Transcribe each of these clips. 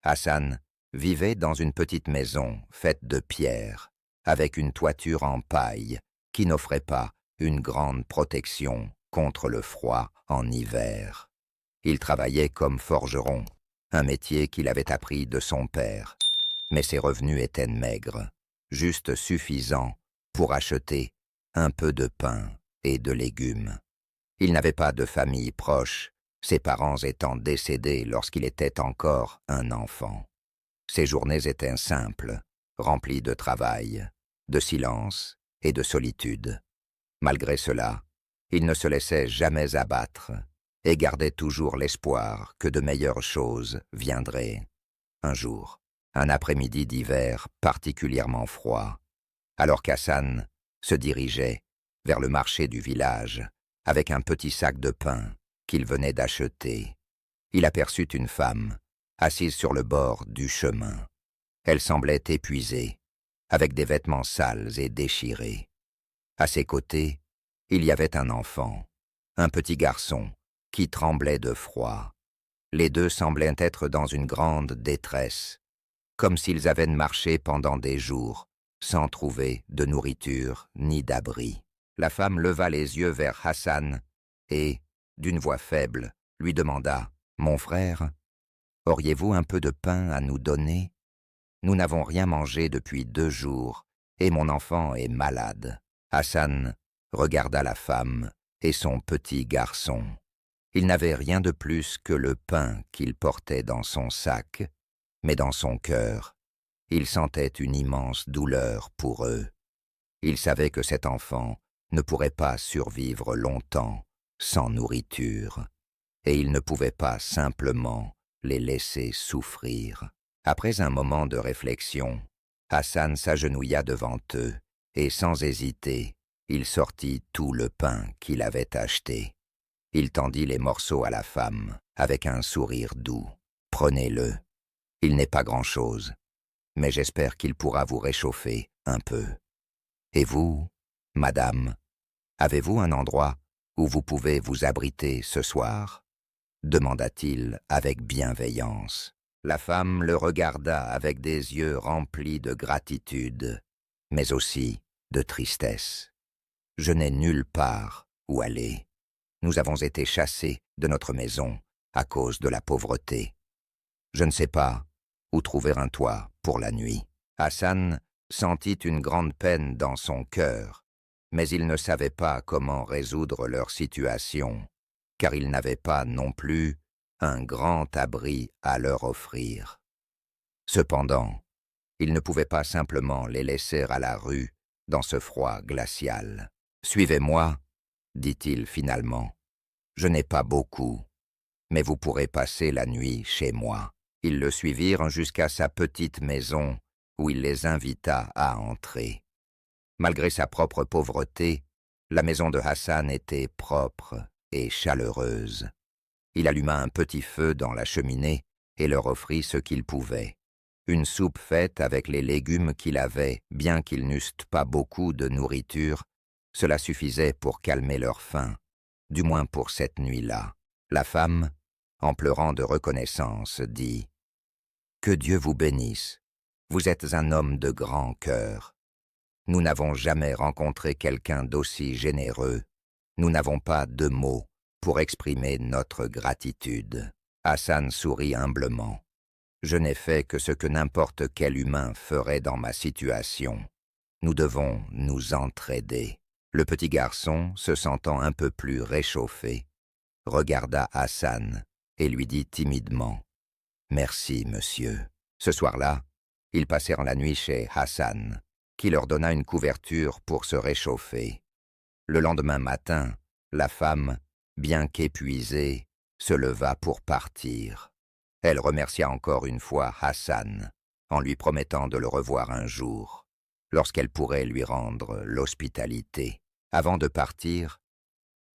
Hassan vivait dans une petite maison faite de pierre, avec une toiture en paille qui n'offrait pas une grande protection contre le froid en hiver. Il travaillait comme forgeron, un métier qu'il avait appris de son père, mais ses revenus étaient maigres, juste suffisants pour acheter un peu de pain et de légumes. Il n'avait pas de famille proche, ses parents étant décédés lorsqu'il était encore un enfant. Ses journées étaient simples, remplies de travail, de silence et de solitude. Malgré cela, il ne se laissait jamais abattre et gardait toujours l'espoir que de meilleures choses viendraient. Un jour, un après-midi d'hiver particulièrement froid, alors qu'Hassan se dirigeait vers le marché du village avec un petit sac de pain qu'il venait d'acheter, il aperçut une femme assise sur le bord du chemin. Elle semblait épuisée, avec des vêtements sales et déchirés. À ses côtés, il y avait un enfant, un petit garçon, qui tremblait de froid. Les deux semblaient être dans une grande détresse, comme s'ils avaient marché pendant des jours, sans trouver de nourriture ni d'abri. La femme leva les yeux vers Hassan et, d'une voix faible, lui demanda « Mon frère, auriez-vous un peu de pain à nous donner? Nous n'avons rien mangé depuis 2 jours, et mon enfant est malade. » Hassan regarda la femme et son petit garçon. Il n'avait rien de plus que le pain qu'il portait dans son sac, mais dans son cœur, il sentait une immense douleur pour eux. Il savait que cet enfant ne pourrait pas survivre longtemps sans nourriture, et il ne pouvait pas simplement les laisser souffrir. Après un moment de réflexion, Hassan s'agenouilla devant eux, et sans hésiter, il sortit tout le pain qu'il avait acheté. Il tendit les morceaux à la femme, avec un sourire doux. « Prenez-le. Il n'est pas grand-chose, mais j'espère qu'il pourra vous réchauffer un peu. Et vous, madame, avez-vous un endroit où vous pouvez vous abriter ce soir ?» demanda-t-il avec bienveillance. La femme le regarda avec des yeux remplis de gratitude, mais aussi de tristesse. « Je n'ai nulle part où aller. Nous avons été chassés de notre maison à cause de la pauvreté. Je ne sais pas où trouver un toit pour la nuit. » Hassan sentit une grande peine dans son cœur, mais il ne savait pas comment résoudre leur situation, car il n'avait pas non plus un grand abri à leur offrir. Cependant, il ne pouvait pas simplement les laisser à la rue dans ce froid glacial. « Suivez-moi, » dit-il finalement. « Je n'ai pas beaucoup, mais vous pourrez passer la nuit chez moi. » Ils le suivirent jusqu'à sa petite maison, où il les invita à entrer. Malgré sa propre pauvreté, la maison de Hassan était propre et chaleureuse. Il alluma un petit feu dans la cheminée et leur offrit ce qu'il pouvait. Une soupe faite avec les légumes qu'il avait, bien qu'ils n'eussent pas beaucoup de nourriture, cela suffisait pour calmer leur faim, du moins pour cette nuit-là. La femme, en pleurant de reconnaissance, dit « Que Dieu vous bénisse, vous êtes un homme de grand cœur. Nous n'avons jamais rencontré quelqu'un d'aussi généreux. Nous n'avons pas de mots pour exprimer notre gratitude. » Hassan sourit humblement. « Je n'ai fait que ce que n'importe quel humain ferait dans ma situation. Nous devons nous entraider. » Le petit garçon, se sentant un peu plus réchauffé, regarda Hassan et lui dit timidement « Merci, monsieur. » Ce soir-là, ils passèrent la nuit chez Hassan, qui leur donna une couverture pour se réchauffer. Le lendemain matin, la femme, bien qu'épuisée, se leva pour partir. Elle remercia encore une fois Hassan, en lui promettant de le revoir un jour, lorsqu'elle pourrait lui rendre l'hospitalité. Avant de partir,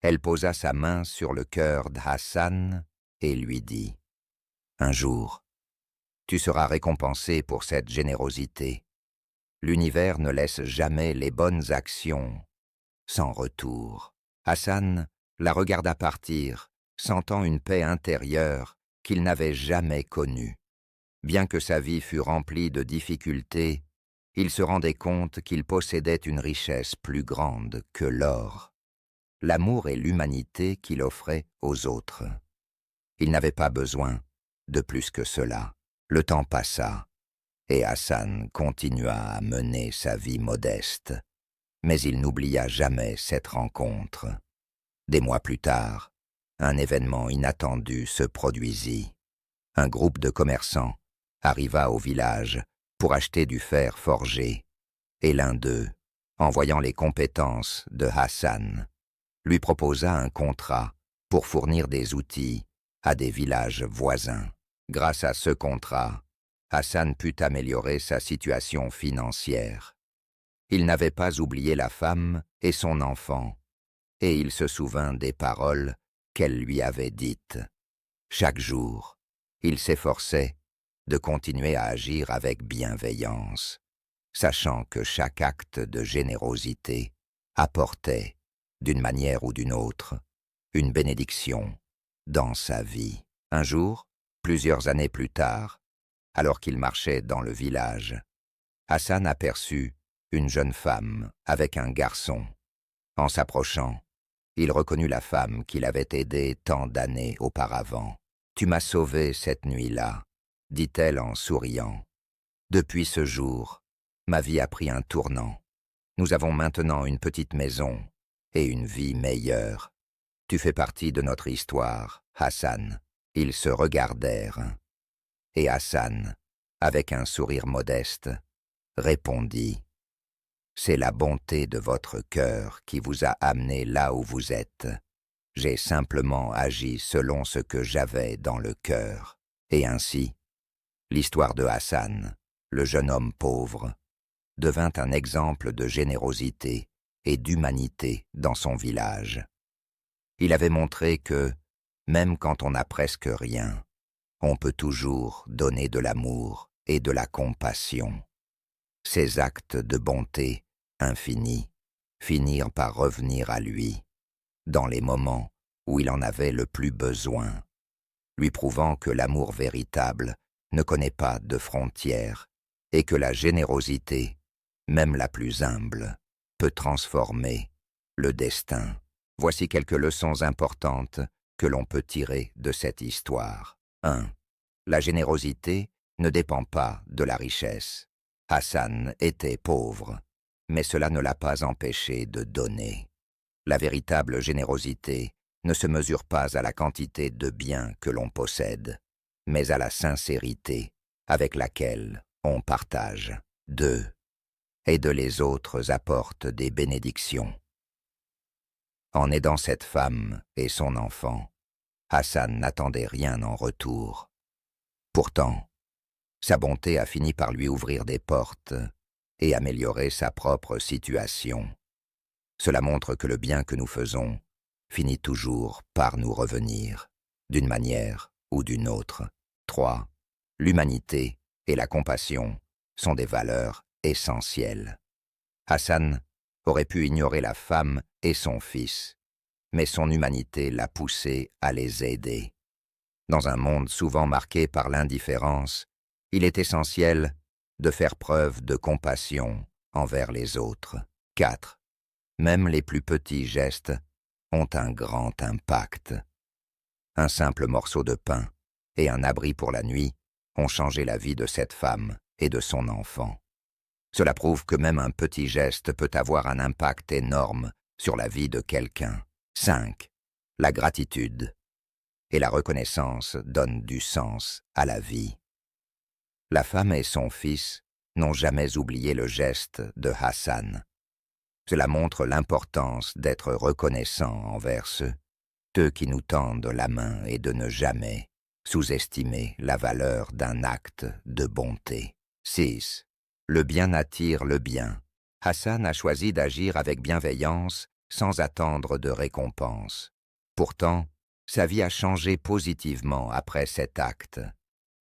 elle posa sa main sur le cœur d'Hassan et lui dit « Un jour, tu seras récompensé pour cette générosité. L'univers ne laisse jamais les bonnes actions sans retour. » Hassan la regarda partir, sentant une paix intérieure qu'il n'avait jamais connue. Bien que sa vie fût remplie de difficultés, il se rendait compte qu'il possédait une richesse plus grande que l'or, l'amour et l'humanité qu'il offrait aux autres. Il n'avait pas besoin de plus que cela. Le temps passa, et Hassan continua à mener sa vie modeste, mais il n'oublia jamais cette rencontre. Des mois plus tard, un événement inattendu se produisit. Un groupe de commerçants arriva au village pour acheter du fer forgé, et l'un d'eux, en voyant les compétences de Hassan, lui proposa un contrat pour fournir des outils à des villages voisins. Grâce à ce contrat, Hassan put améliorer sa situation financière. Il n'avait pas oublié la femme et son enfant, et il se souvint des paroles qu'elle lui avait dites. Chaque jour, il s'efforçait de continuer à agir avec bienveillance, sachant que chaque acte de générosité apportait, d'une manière ou d'une autre, une bénédiction dans sa vie. Un jour, plusieurs années plus tard, alors qu'il marchait dans le village, Hassan aperçut une jeune femme avec un garçon. En s'approchant, il reconnut la femme qu'il avait aidée tant d'années auparavant. « Tu m'as sauvé cette nuit-là », dit-elle en souriant. « Depuis ce jour, ma vie a pris un tournant. Nous avons maintenant une petite maison et une vie meilleure. Tu fais partie de notre histoire, Hassan. » Ils se regardèrent, et Hassan, avec un sourire modeste, répondit « C'est la bonté de votre cœur qui vous a amené là où vous êtes. J'ai simplement agi selon ce que j'avais dans le cœur. » Et ainsi, l'histoire de Hassan, le jeune homme pauvre, devint un exemple de générosité et d'humanité dans son village. Il avait montré que, même quand on n'a presque rien, on peut toujours donner de l'amour et de la compassion. Ces actes de bonté infinie finirent par revenir à lui, dans les moments où il en avait le plus besoin, lui prouvant que l'amour véritable ne connaît pas de frontières et que la générosité, même la plus humble, peut transformer le destin. Voici quelques leçons importantes que l'on peut tirer de cette histoire. 1. La générosité ne dépend pas de la richesse. Hassan était pauvre, mais cela ne l'a pas empêché de donner. La véritable générosité ne se mesure pas à la quantité de biens que l'on possède, mais à la sincérité avec laquelle on partage. 2. Aider les autres apporte des bénédictions. En aidant cette femme et son enfant, Hassan n'attendait rien en retour. Pourtant, sa bonté a fini par lui ouvrir des portes et améliorer sa propre situation. Cela montre que le bien que nous faisons finit toujours par nous revenir, d'une manière ou d'une autre. 3. L'humanité et la compassion sont des valeurs essentielles. Hassan aurait pu ignorer la femme et son fils, mais son humanité l'a poussé à les aider. Dans un monde souvent marqué par l'indifférence, il est essentiel de faire preuve de compassion envers les autres. 4. Même les plus petits gestes ont un grand impact. Un simple morceau de pain et un abri pour la nuit ont changé la vie de cette femme et de son enfant. Cela prouve que même un petit geste peut avoir un impact énorme sur la vie de quelqu'un. 5. La gratitude et la reconnaissance donnent du sens à la vie. La femme et son fils n'ont jamais oublié le geste de Hassan. Cela montre l'importance d'être reconnaissant envers ceux qui nous tendent la main et de ne jamais sous-estimer la valeur d'un acte de bonté. 6. Le bien attire le bien. Hassan a choisi d'agir avec bienveillance sans attendre de récompense. Pourtant, sa vie a changé positivement après cet acte.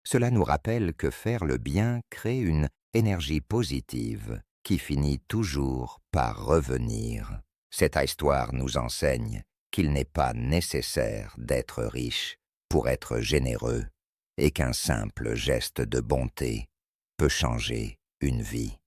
Cela nous rappelle que faire le bien crée une énergie positive qui finit toujours par revenir. Cette histoire nous enseigne qu'il n'est pas nécessaire d'être riche pour être généreux, et qu'un simple geste de bonté peut changer une vie.